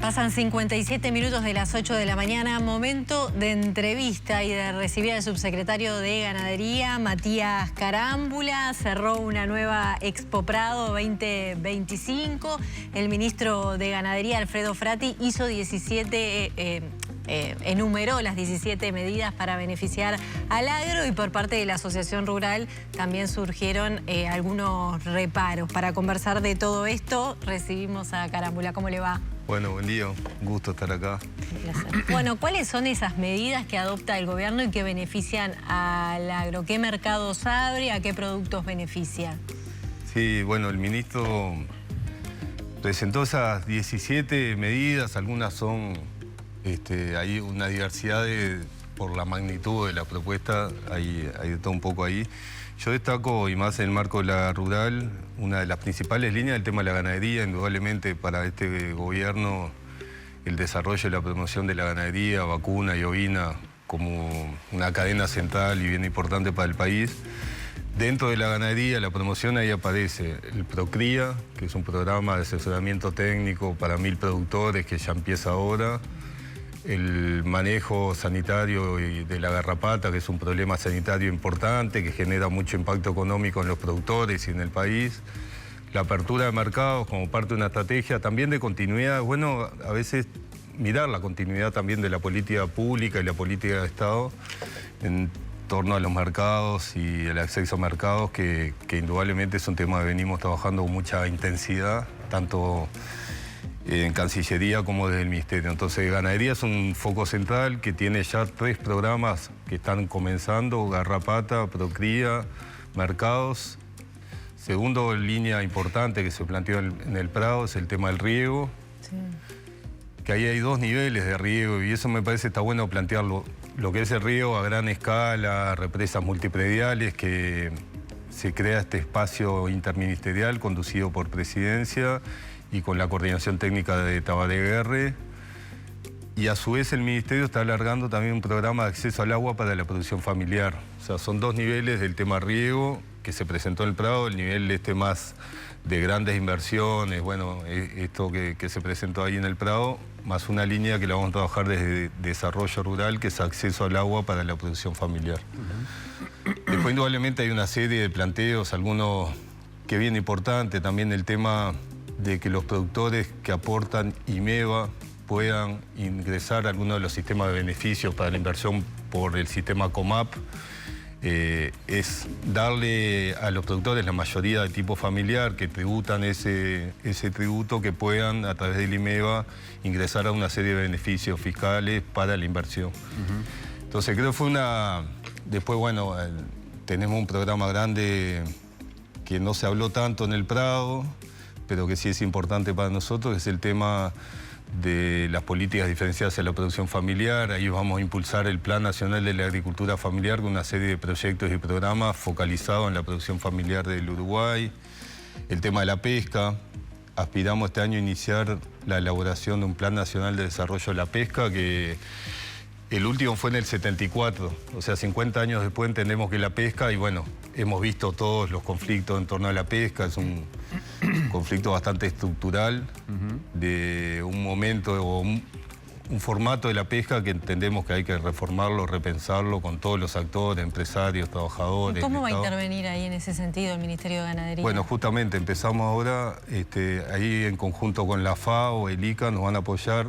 Pasan 57 minutos de las 8 de la mañana, momento de entrevista y de recibir al subsecretario de Ganadería, Matías Carámbula. Cerró una nueva Expo Prado 2025. El ministro de Ganadería, Alfredo Frati, hizo enumeró las 17 medidas para beneficiar al agro, y por parte de la Asociación Rural también surgieron algunos reparos. Para conversar de todo esto recibimos a Carámbula. ¿Cómo le va? Bueno, buen día, un gusto estar acá. Un placer. Bueno, ¿cuáles son esas medidas que adopta el gobierno y que benefician al agro? ¿Qué mercados abre? ¿A qué productos beneficia? Sí, bueno, el ministro presentó esas 17 medidas, algunas son, hay una diversidad por la magnitud de la propuesta, hay de todo un poco ahí. Yo destaco, y más en el marco de la rural, una de las principales líneas del tema de la ganadería. Indudablemente para este gobierno el desarrollo y la promoción de la ganadería, vacuna y ovina, como una cadena central y bien importante para el país. Dentro de la ganadería, la promoción, ahí aparece el Procría, que es un programa de asesoramiento técnico para 1000 productores que ya empieza ahora. El manejo sanitario de la garrapata, que es un problema sanitario importante, que genera mucho impacto económico en los productores y en el país. La apertura de mercados como parte de una estrategia también de continuidad. Bueno, a veces mirar la continuidad también de la política pública y la política de Estado en torno a los mercados y el acceso a mercados, que indudablemente es un tema que venimos trabajando con mucha intensidad, tanto en Cancillería como desde el Ministerio. Entonces, ganadería es un foco central que tiene ya 3 programas que están comenzando: garrapata, procría, mercados. Segundo línea importante que se planteó en el Prado es el tema del riego. Sí. Que ahí hay 2 niveles de riego, y eso me parece está bueno plantearlo. Lo que es el riego a gran escala, represas multiprediales, que se crea este espacio interministerial conducido por Presidencia y con la coordinación técnica de Tabareguerre. Y a su vez el Ministerio está alargando también un programa de acceso al agua para la producción familiar. O sea, son 2 niveles del tema riego que se presentó en el Prado, el nivel más de grandes inversiones, bueno, esto que se presentó ahí en el Prado, más una línea que la vamos a trabajar desde desarrollo rural, que es acceso al agua para la producción familiar. Después, indudablemente, hay una serie de planteos, algunos que bien importante, también el tema de que los productores que aportan IMEVA puedan ingresar a alguno de los sistemas de beneficios para la inversión por el sistema COMAP. Es darle a los productores, la mayoría de tipo familiar, que tributan ese tributo, que puedan, a través del IMEVA, ingresar a una serie de beneficios fiscales para la inversión. Entonces, creo que fue una... Después, bueno, tenemos un programa grande que no se habló tanto en el Prado, pero que sí es importante para nosotros, que es el tema de las políticas diferenciadas en la producción familiar. Ahí vamos a impulsar el Plan Nacional de la Agricultura Familiar con una serie de proyectos y programas focalizados en la producción familiar del Uruguay. El tema de la pesca. Aspiramos este año a iniciar la elaboración de un Plan Nacional de Desarrollo de la Pesca, que el último fue en el 74, o sea, 50 años después entendemos que la pesca, y bueno, hemos visto todos los conflictos en torno a la pesca, es un conflicto bastante estructural de un momento o un formato de la pesca que entendemos que hay que reformarlo, repensarlo con todos los actores, empresarios, trabajadores. ¿Cómo va a intervenir ahí en ese sentido el Ministerio de Ganadería? Bueno, justamente empezamos ahora, ahí en conjunto con la FAO, el ICA, nos van a apoyar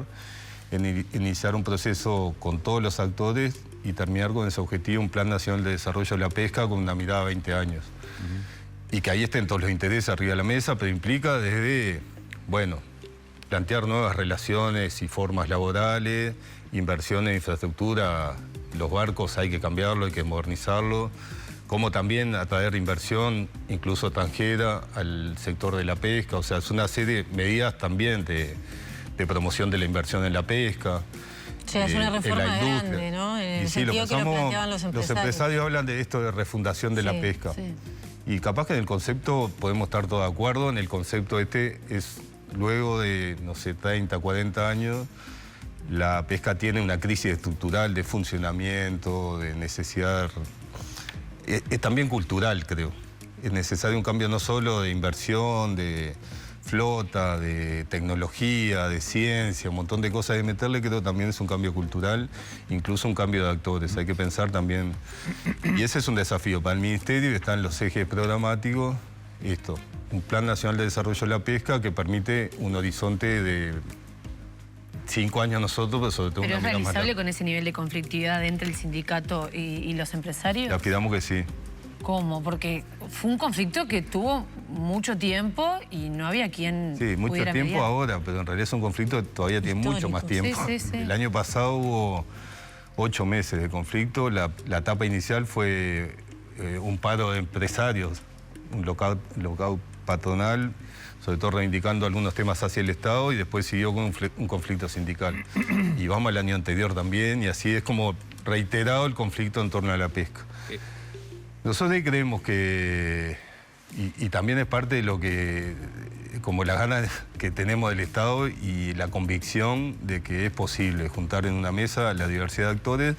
en iniciar un proceso con todos los actores y terminar con ese objetivo, un Plan Nacional de Desarrollo de la Pesca con una mirada a 20 años. Y que ahí estén todos los intereses arriba de la mesa, pero implica desde, bueno, plantear nuevas relaciones y formas laborales, inversión en infraestructura. Los barcos hay que cambiarlo, hay que modernizarlo, como también atraer inversión, incluso extranjera, al sector de la pesca. O sea, es una serie de medidas también de promoción de la inversión en la pesca. O sea, es una reforma grande, ¿no? En el sentido que lo planteaban los empresarios. Los empresarios hablan de esto de refundación de la pesca. Sí. Y capaz que en el concepto podemos estar todos de acuerdo. En el concepto es luego de, no sé, 30, 40 años, la pesca tiene una crisis estructural de funcionamiento, de necesidad. Es también cultural, creo. Es necesario un cambio no solo de inversión, de flota, de tecnología, de ciencia, un montón de cosas de meterle, creo que también es un cambio cultural, incluso un cambio de actores. Hay que pensar también, y ese es un desafío para el Ministerio, están los ejes programáticos, un Plan Nacional de Desarrollo de la Pesca que permite un horizonte de 5 años nosotros, pero sobre todo ¿Pero una es mira más realizable larga. con ese nivel de conflictividad entre el sindicato y los empresarios? Le aspiramos que sí. ¿Cómo? Porque fue un conflicto que tuvo mucho tiempo y no había quien Sí, mucho pudiera tiempo mediar. ahora, pero en realidad es un conflicto que todavía tiene mucho más tiempo. Sí, sí, sí. El año pasado hubo 8 meses de conflicto. La etapa inicial fue un paro de empresarios, un lockout patronal, sobre todo reivindicando algunos temas hacia el Estado, y después siguió con un conflicto sindical. Y vamos al año anterior también, y así es como reiterado el conflicto en torno a la pesca. Nosotros ahí creemos que, y también es parte de lo que, como las ganas que tenemos del Estado y la convicción de que es posible juntar en una mesa la diversidad de actores.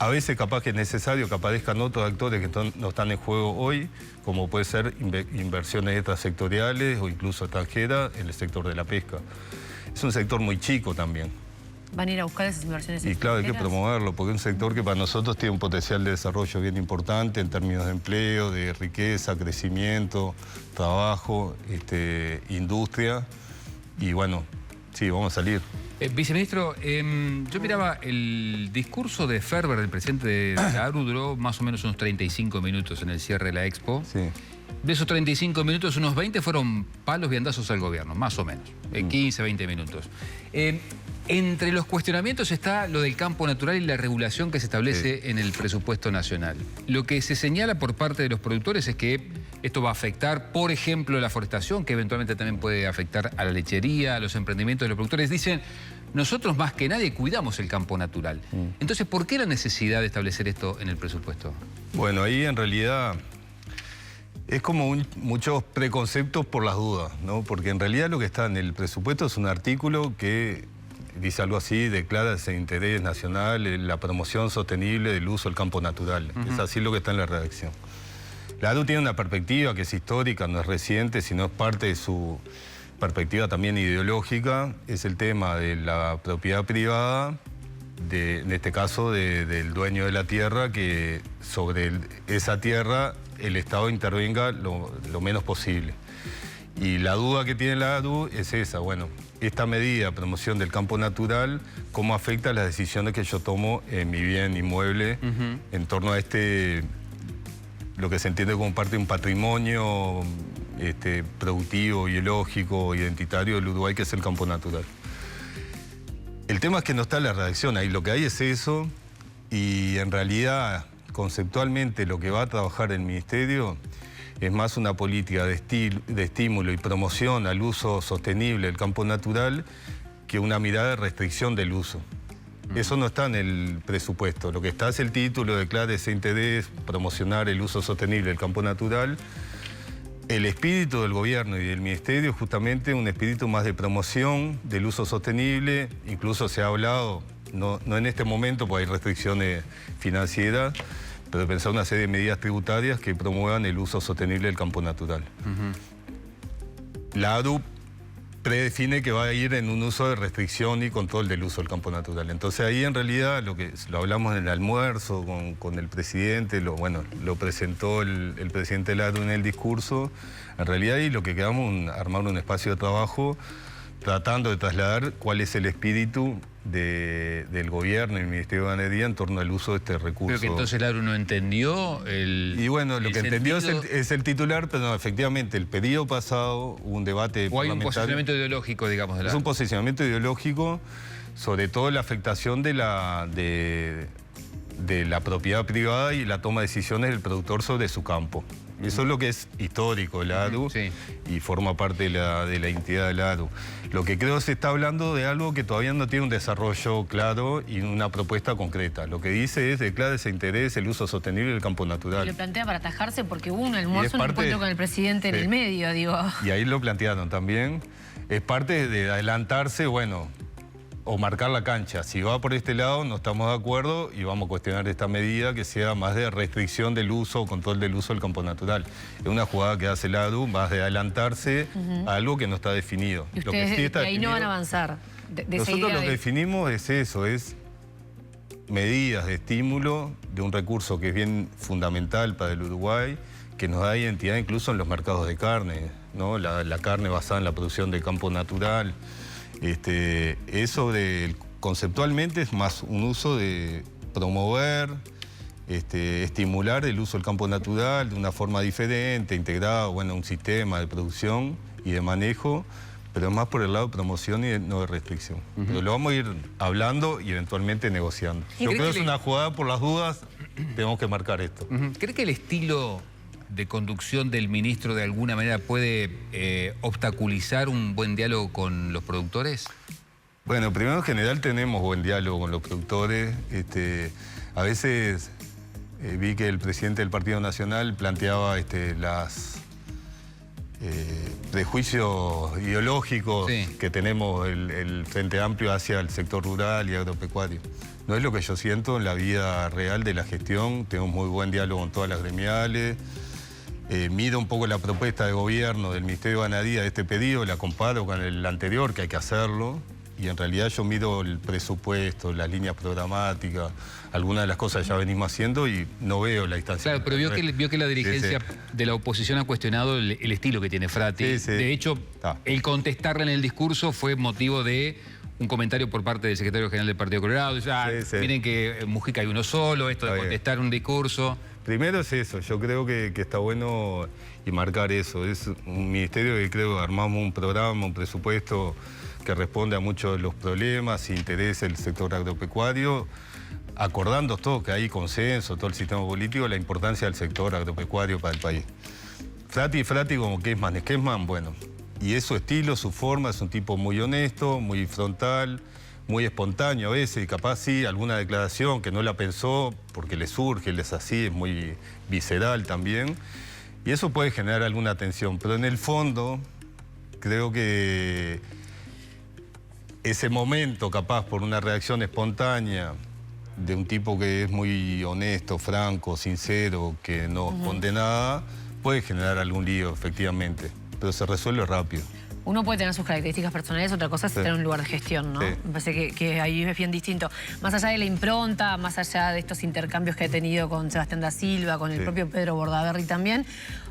A veces capaz que es necesario que aparezcan otros actores que no están en juego hoy, como puede ser inversiones extrasectoriales o incluso extranjeras en el sector de la pesca. Es un sector muy chico también. ¿Van a ir a buscar esas inversiones Y claro, hay que extranjeras? promoverlo, porque es un sector que para nosotros tiene un potencial de desarrollo bien importante en términos de empleo, de riqueza, crecimiento, trabajo, industria. Y bueno, sí, vamos a salir. Viceministro, yo miraba el discurso de Ferber, el presidente de la ARU, duró más o menos unos 35 minutos en el cierre de la Expo. Sí. De esos 35 minutos, unos 20 fueron palos viandazos al gobierno, más o menos. 15, 20 minutos. Entre los cuestionamientos está lo del campo natural y la regulación que se establece en el presupuesto nacional. Lo que se señala por parte de los productores es que esto va a afectar, por ejemplo, la forestación, que eventualmente también puede afectar a la lechería, a los emprendimientos de los productores. Dicen, nosotros más que nadie cuidamos el campo natural. Entonces, ¿por qué la necesidad de establecer esto en el presupuesto? Bueno, ahí en realidad es como muchos preconceptos por las dudas, ¿no? Porque en realidad lo que está en el presupuesto es un artículo que dice algo así: declara ese interés nacional la promoción sostenible del uso del campo natural. Es así lo que está en la redacción. La ARU tiene una perspectiva que es histórica, no es reciente, sino es parte de su perspectiva también ideológica. Es el tema de la propiedad privada, en este caso del dueño de la tierra, que sobre esa tierra el Estado intervenga lo menos posible. Y la duda que tiene la ARU es esa: bueno, esta medida, promoción del campo natural, ¿cómo afecta las decisiones que yo tomo en mi bien inmueble en torno a lo que se entiende como parte de un patrimonio productivo, biológico, identitario del Uruguay, que es el campo natural? El tema es que no está en la redacción, ahí lo que hay es eso, y en realidad, conceptualmente, lo que va a trabajar el Ministerio es más una política de estímulo y promoción al uso sostenible del campo natural que una mirada de restricción del uso. Eso no está en el presupuesto. Lo que está es el título: declara ese interés, promocionar el uso sostenible del campo natural. El espíritu del gobierno y del ministerio es justamente un espíritu más de promoción del uso sostenible. Incluso se ha hablado, no en este momento porque hay restricciones financieras, pero de pensar una serie de medidas tributarias que promuevan el uso sostenible del campo natural. La ARU predefine que va a ir en un uso de restricción y control del uso del campo natural. Entonces ahí en realidad lo hablamos en el almuerzo con el presidente, lo presentó el presidente de la ARU en el discurso. En realidad ahí lo que quedamos armar un espacio de trabajo tratando de trasladar cuál es el espíritu del gobierno y el Ministerio de Ganadería en torno al uso de este recurso. Pero que entonces la ARU no entendió el... Y bueno, lo que entendió sentido... es el titular, pero no, efectivamente, el periodo pasado hubo un debate O hay un parlamentario. posicionamiento ideológico, digamos, de la... Es un posicionamiento ideológico, sobre todo la afectación de la propiedad privada y la toma de decisiones del productor sobre su campo. Eso es lo que es histórico de la ARU y forma parte de la identidad de la ARU. Lo que creo se está hablando de algo que todavía no tiene un desarrollo claro y una propuesta concreta. Lo que dice es: declara ese interés, el uso sostenible del campo natural. Y lo plantea para atajarse porque hubo un almuerzo, un parte encuentro con el presidente en el medio, digo. Y ahí lo plantearon también. Es parte de adelantarse, bueno, o marcar la cancha. Si va por este lado, no estamos de acuerdo y vamos a cuestionar esta medida que sea más de restricción del uso o control del uso del campo natural. Es una jugada que hace la ADU más de adelantarse a algo que no está definido. Y ustedes lo que sí está de ahí definido, no van a avanzar. Nosotros lo que definimos es eso, es medidas de estímulo de un recurso que es bien fundamental para el Uruguay, que nos da identidad incluso en los mercados de carne, ¿no? La carne basada en la producción de campo natural. Eso conceptualmente es más un uso de promover, estimular el uso del campo natural de una forma diferente, integrado, bueno, un sistema de producción y de manejo, pero más por el lado de promoción y no de restricción. Pero lo vamos a ir hablando y eventualmente negociando. Yo creo que es una jugada por las dudas, tenemos que marcar esto. ¿Cree que el estilo de conducción del ministro de alguna manera puede obstaculizar un buen diálogo con los productores? Bueno, primero en general tenemos buen diálogo con los productores. A veces vi que el presidente del Partido Nacional planteaba las prejuicios ideológicos que tenemos el Frente Amplio hacia el sector rural y agropecuario. No es lo que yo siento en la vida real de la gestión. Tengo muy buen diálogo con todas las gremiales. Mido un poco la propuesta de gobierno del Ministerio de Ganadería de este pedido, la comparo con el anterior, que hay que hacerlo. Y en realidad yo miro el presupuesto, las líneas programáticas, algunas de las cosas que ya venimos haciendo y no veo la distancia. Claro, pero vio que la dirigencia de la oposición ha cuestionado el estilo que tiene Frati. De hecho, el contestarle en el discurso fue motivo de un comentario por parte del secretario general del Partido Colorado. Miren que en Mujica hay uno solo, esto de contestar un discurso. Primero es eso, yo creo que está bueno y marcar eso. Es un ministerio que creo que armamos un programa, un presupuesto que responde a muchos de los problemas, interesa el sector agropecuario, acordando todo, que hay consenso, todo el sistema político, la importancia del sector agropecuario para el país. Frati como Kessman, bueno, y es su estilo, su forma, es un tipo muy honesto, muy frontal, muy espontáneo a veces, y capaz sí, alguna declaración que no la pensó porque le surge, él es así, es muy visceral también, y eso puede generar alguna tensión, pero en el fondo creo que ese momento, capaz por una reacción espontánea de un tipo que es muy honesto, franco, sincero, que no esconde nada, puede generar algún lío, efectivamente, pero se resuelve rápido. Uno puede tener sus características personales, otra cosa es tener un lugar de gestión, ¿no? Me parece que ahí es bien distinto. Más allá de la impronta, más allá de estos intercambios que ha tenido con Sebastián da Silva, con el propio Pedro Bordaberry también,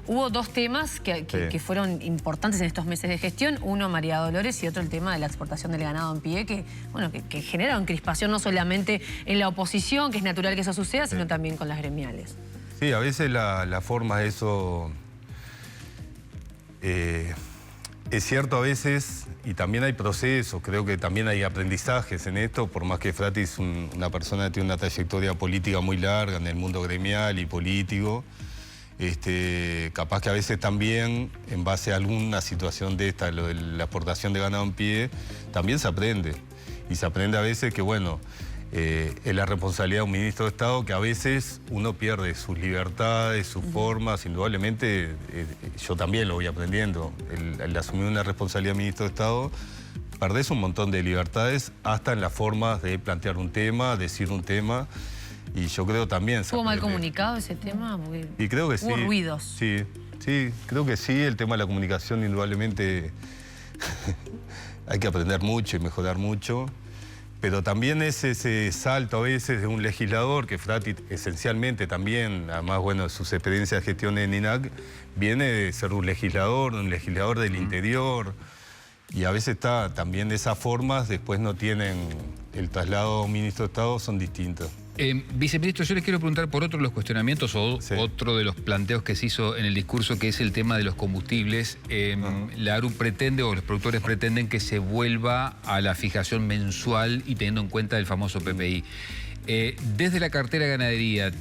hubo dos temas que fueron importantes en estos meses de gestión. Uno, María Dolores, y otro el tema de la exportación del ganado en pie, que generaron crispación no solamente en la oposición, que es natural que eso suceda, sino también con las gremiales. Sí, a veces la forma de eso... es cierto a veces, y también hay procesos, creo que también hay aprendizajes en esto, por más que Frati es una persona que tiene una trayectoria política muy larga en el mundo gremial y político, capaz que a veces también, en base a alguna situación de esta, lo de la exportación de ganado en pie, también se aprende. Y se aprende a veces que, bueno, es la responsabilidad de un ministro de Estado que a veces uno pierde sus libertades, sus formas. Indudablemente, yo también lo voy aprendiendo. El asumir una responsabilidad de ministro de Estado, perdés un montón de libertades hasta en las formas de plantear un tema, decir un tema. Y yo creo también... ¿Estuvo mal comunicado ese tema? Y creo que sí. ¿Hubo ruidos? Sí, creo que sí. El tema de la comunicación, indudablemente, hay que aprender mucho y mejorar mucho. Pero también es ese salto a veces de un legislador, que Frati esencialmente también, además, bueno, de sus experiencias de gestión en INAC, viene de ser un legislador del interior. Y a veces también esas formas después no tienen el traslado a un ministro de Estado, son distintos. Viceministro, yo les quiero preguntar por otro de los cuestionamientos o otro de los planteos que se hizo en el discurso, que es el tema de los combustibles. La ARU pretende, o los productores pretenden, que se vuelva a la fijación mensual y teniendo en cuenta el famoso PPI. Desde la cartera de ganadería,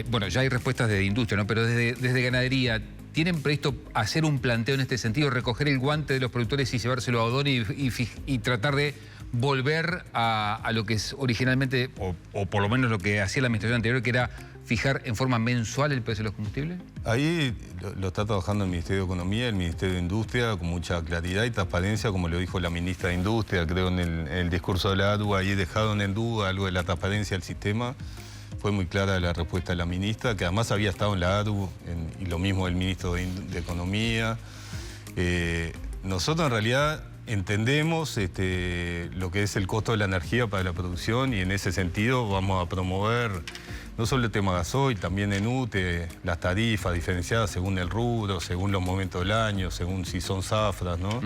bueno, ya hay respuestas desde industria, ¿no? Pero desde ganadería, ¿tienen previsto hacer un planteo en este sentido, recoger el guante de los productores y llevárselo a Odoni y tratar de volver a lo que es originalmente, o por lo menos lo que hacía la administración anterior, que era fijar en forma mensual el precio de los combustibles? Ahí lo está trabajando el Ministerio de Economía, el Ministerio de Industria, con mucha claridad y transparencia, como lo dijo la ministra de Industria, creo en el discurso de la ADU, ahí dejaron en duda algo de la transparencia del sistema. Fue muy clara la respuesta de la ministra, que además había estado en la ADU, y lo mismo el ministro de Economía. Nosotros en realidad entendemos lo que es el costo de la energía para la producción y en ese sentido vamos a promover no solo el tema gasoil, también en UTE, las tarifas diferenciadas según el rubro, según los momentos del año, según si son zafras, ¿no?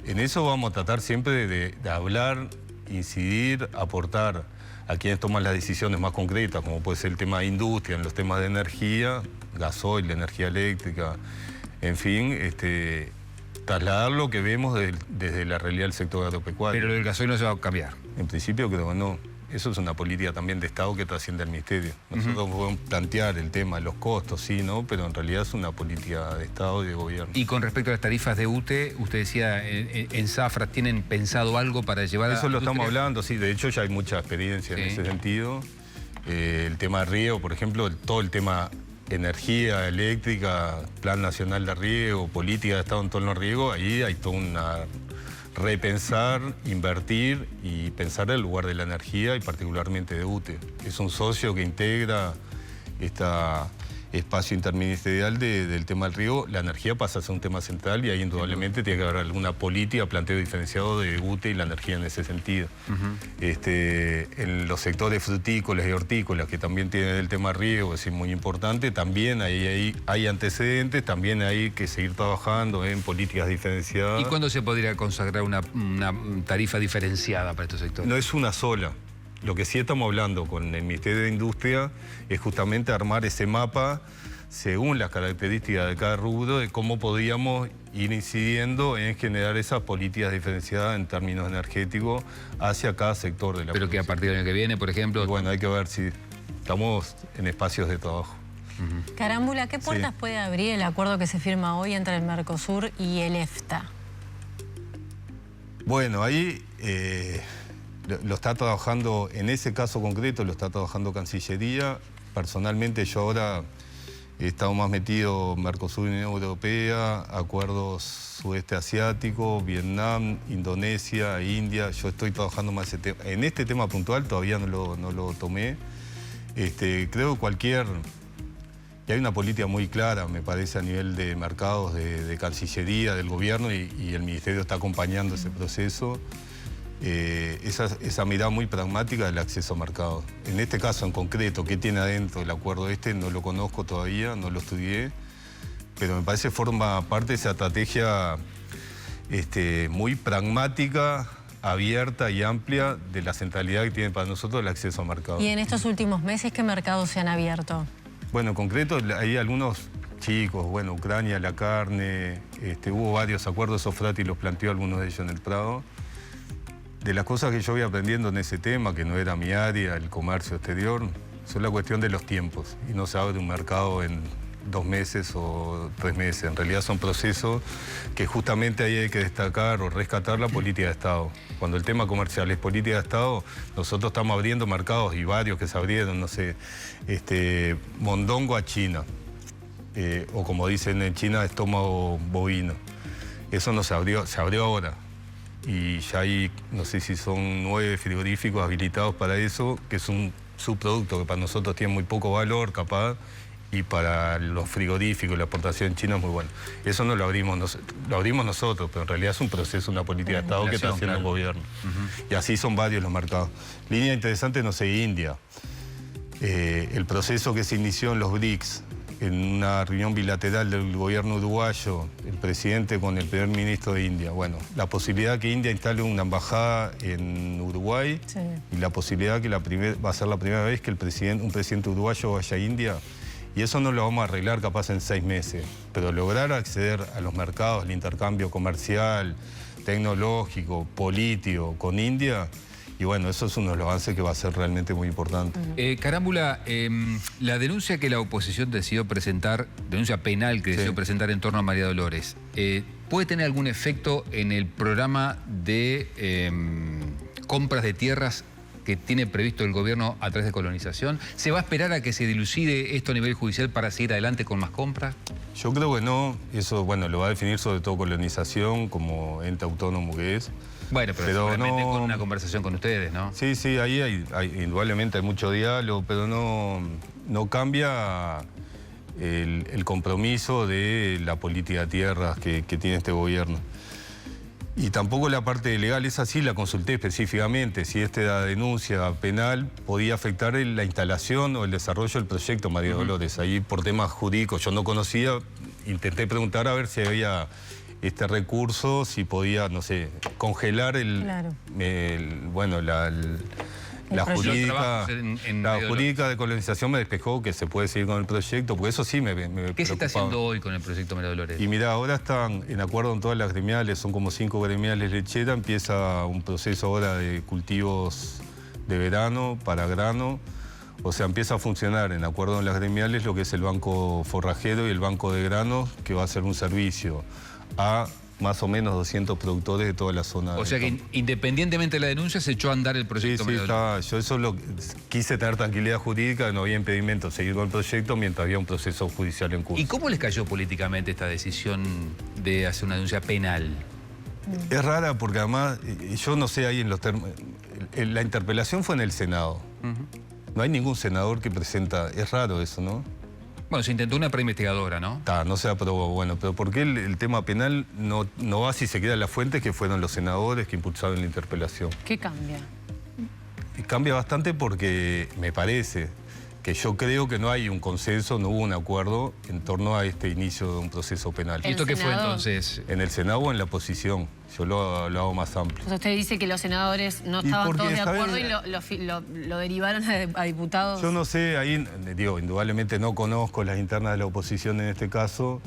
En eso vamos a tratar siempre de hablar, incidir, aportar a quienes toman las decisiones más concretas, como puede ser el tema de industria, en los temas de energía, gasoil, de energía eléctrica, en fin, trasladar lo que vemos desde la realidad del sector agropecuario. Pero el gasoil no se va a cambiar. En principio creo que no. Eso es una política también de Estado que trasciende al Ministerio. Nosotros podemos plantear el tema de los costos, sí, ¿no? Pero en realidad es una política de Estado y de gobierno. Y con respecto a las tarifas de UTE, usted decía, en Zafra, ¿tienen pensado algo para llevar a eso lo estamos hablando, sí. De hecho ya hay mucha experiencia en ese sentido. El tema de riego, por ejemplo, todo el tema energía eléctrica, Plan Nacional de Riego, política de Estado en torno al riego, ahí hay toda una repensar, invertir y pensar el lugar de la energía y particularmente de UTE. Es un socio que integra este espacio interministerial del tema del riego. La energía pasa a ser un tema central y ahí indudablemente tiene que haber alguna política, planteo diferenciado de UTE y la energía en ese sentido. En los sectores frutícolas y hortícolas, que también tienen el tema riego, es muy importante, también hay antecedentes, también hay que seguir trabajando en políticas diferenciadas. ¿Y cuándo se podría consagrar una tarifa diferenciada para estos sectores? No es una sola. Lo que sí estamos hablando con el Ministerio de Industria es justamente armar ese mapa según las características de cada rubro de cómo podríamos ir incidiendo en generar esas políticas diferenciadas en términos energéticos hacia cada sector de la Pero producción. que a partir del año que viene, por ejemplo... Bueno, hay que ver si estamos en espacios de trabajo. Carámbula, ¿qué puertas puede abrir el acuerdo que se firma hoy entre el Mercosur y el EFTA? Bueno, ahí... lo está trabajando, en ese caso concreto, lo está trabajando Cancillería. Personalmente yo ahora he estado más metido en Mercosur y Unión Europea, acuerdos sudeste asiático, Vietnam, Indonesia, India. Yo estoy trabajando más ese tema. En este tema puntual todavía no lo tomé. Creo que y hay una política muy clara, me parece, a nivel de mercados, de Cancillería, del gobierno, y el Ministerio está acompañando ese proceso. Esa mirada muy pragmática del acceso a mercados. En este caso en concreto, ¿qué tiene adentro el acuerdo No lo conozco todavía, no lo estudié, pero me parece que forma parte de esa estrategia muy pragmática, abierta y amplia de la centralidad que tiene para nosotros el acceso a mercados. ¿Y en estos últimos meses qué mercados se han abierto? Bueno, en concreto hay algunos chicos, bueno, Ucrania, la carne, hubo varios acuerdos, Sofrati los planteó algunos de ellos en el Prado. De las cosas que yo voy aprendiendo en ese tema, que no era mi área, el comercio exterior, son la cuestión de los tiempos. Y no se abre un mercado en 2 meses o 3 meses. En realidad son procesos que justamente ahí hay que destacar o rescatar la política de Estado. Cuando el tema comercial es política de Estado, nosotros estamos abriendo mercados y varios que se abrieron, no sé, mondongo a China. O como dicen en China, estómago bovino. Eso no se abrió ahora. Y ya hay, no sé si son 9 frigoríficos habilitados para eso, que es un subproducto que para nosotros tiene muy poco valor, capaz, y para los frigoríficos, la exportación china es muy buena. Eso no lo abrimos nosotros, pero en realidad es un proceso, una política de Estado que está haciendo el gobierno. Y así son varios los mercados. Línea interesante, no sé, India. El proceso que se inició en los BRICS, en una reunión bilateral del gobierno uruguayo, el presidente con el primer ministro de India. Bueno, la posibilidad que India instale una embajada en Uruguay y la posibilidad que va a ser la primera vez que un presidente uruguayo vaya a India. Y eso no lo vamos a arreglar capaz en 6 meses, pero lograr acceder a los mercados, el intercambio comercial, tecnológico, político con India. Y bueno, eso es uno de los avances que va a ser realmente muy importante. Carámbula, la denuncia que la oposición decidió presentar, denuncia penal que decidió presentar en torno a María Dolores, ¿puede tener algún efecto en el programa de compras de tierras que tiene previsto el gobierno a través de colonización? ¿Se va a esperar a que se dilucide esto a nivel judicial para seguir adelante con más compras? Yo creo que no. Eso, bueno, lo va a definir sobre todo colonización como ente autónomo que es. Bueno, pero seguramente con una conversación con ustedes, ¿no? Sí, sí, ahí indudablemente hay mucho diálogo, pero no cambia el compromiso de la política de tierras que tiene este gobierno. Y tampoco la parte legal, esa sí la consulté específicamente, si esta denuncia penal podía afectar la instalación o el desarrollo del proyecto María Dolores. Ahí por temas jurídicos yo no conocía, intenté preguntar a ver si había este recurso, si podía, no sé, congelar la jurídica de colonización me despejó que se puede seguir con el proyecto, porque eso sí me ¿Qué se está haciendo hoy con el proyecto María Dolores? Y mira, ahora están en acuerdo en todas las gremiales, son como 5 gremiales lecheras, empieza un proceso ahora de cultivos de verano para grano, o sea, empieza a funcionar en acuerdo en las gremiales lo que es el banco forrajero y el banco de grano, que va a ser un servicio a más o menos 200 productores de toda la zona. O sea que independientemente de la denuncia se echó a andar el proyecto. Sí, yo eso quise tener tranquilidad jurídica, no había impedimento seguir con el proyecto mientras había un proceso judicial en curso. ¿Y cómo les cayó políticamente esta decisión de hacer una denuncia penal? Es rara porque además, yo no sé ahí en los términos, la interpelación fue en el Senado. No hay ningún senador que presenta, es raro eso, ¿no? Bueno, se intentó una preinvestigadora, ¿no? No se aprobó, bueno, pero ¿por qué el tema penal no va si se queda en las fuentes que fueron los senadores que impulsaron la interpelación? ¿Qué cambia? Y cambia bastante porque me parece que yo creo que no hay un consenso, no hubo un acuerdo en torno a este inicio de un proceso penal. ¿Y esto qué fue entonces? En el Senado o en la oposición. Yo lo hago más amplio. O sea, usted dice que los senadores no estaban todos de acuerdo y lo derivaron a diputados. Yo no sé, ahí, digo, indudablemente no conozco las internas de la oposición en este caso.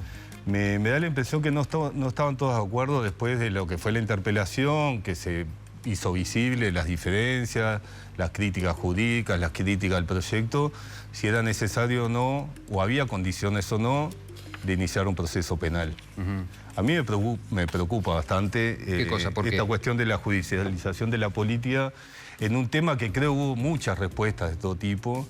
Me da la impresión que no estaban todos de acuerdo después de lo que fue la interpelación, que se hizo visible las diferencias, las críticas jurídicas, las críticas al proyecto, si era necesario o no, o había condiciones o no, de iniciar un proceso penal. A mí me preocupa bastante ¿Qué cosa? ¿Por qué? Esta cuestión de la judicialización de la política en un tema que creo hubo muchas respuestas de todo tipo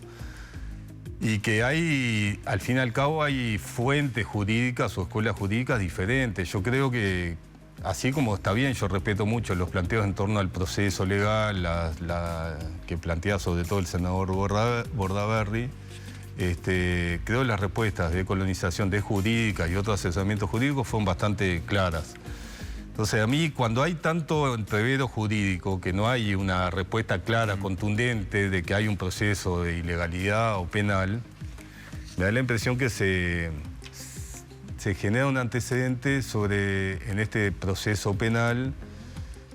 y que hay, al fin y al cabo, hay fuentes jurídicas o escuelas jurídicas diferentes. Yo creo que, así como está bien, yo respeto mucho los planteos en torno al proceso legal, que plantea sobre todo el senador Bordaberry. Creo que las respuestas de colonización de jurídica y otros asesoramientos jurídicos fueron bastante claras. Entonces, a mí, cuando hay tanto entrevero jurídico, que no hay una respuesta clara, contundente, de que hay un proceso de ilegalidad o penal, me da la impresión que se genera un antecedente en este proceso penal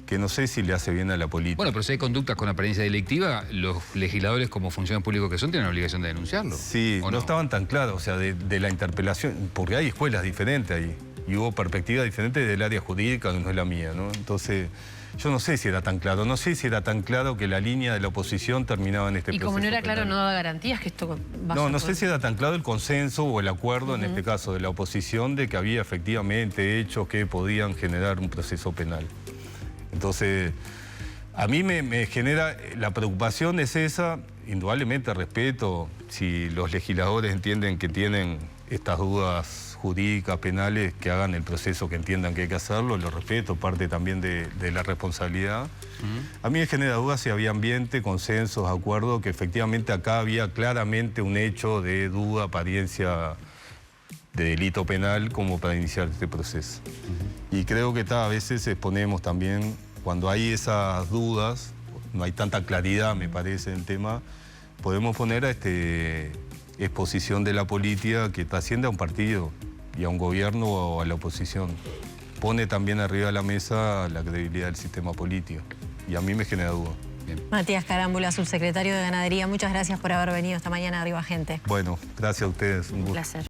que no sé si le hace bien a la política. Bueno, pero si hay conductas con apariencia delictiva, los legisladores como funcionarios públicos que son tienen la obligación de denunciarlo. Sí, no estaban tan claros, o sea, de la interpelación, porque hay escuelas diferentes ahí, y hubo perspectivas diferentes del área jurídica, que no es la mía, ¿no? Entonces, yo no sé si era tan claro, que la línea de la oposición terminaba en este proceso. Y como no era penal. claro, no daba garantías que esto va a No sé si era tan claro el consenso o el acuerdo, en este caso, de la oposición, de que había efectivamente hechos que podían generar un proceso penal. Entonces, a mí me genera, la preocupación es esa, indudablemente respeto, si los legisladores entienden que tienen estas dudas jurídicas, penales, que hagan el proceso que entiendan que hay que hacerlo, lo respeto, parte también de la responsabilidad. A mí me genera dudas si había ambiente, consensos, acuerdos, que efectivamente acá había claramente un hecho de duda, apariencia de delito penal como para iniciar este proceso. Y creo que a veces exponemos también, cuando hay esas dudas, no hay tanta claridad, me parece, en el tema, podemos poner a exposición de la política que está haciendo a un partido y a un gobierno o a la oposición. Pone también arriba de la mesa la credibilidad del sistema político. Y a mí me genera duda. Bien. Matías Carámbula, subsecretario de Ganadería, muchas gracias por haber venido esta mañana a Arriba Gente. Bueno, gracias a ustedes. Un gusto. placer.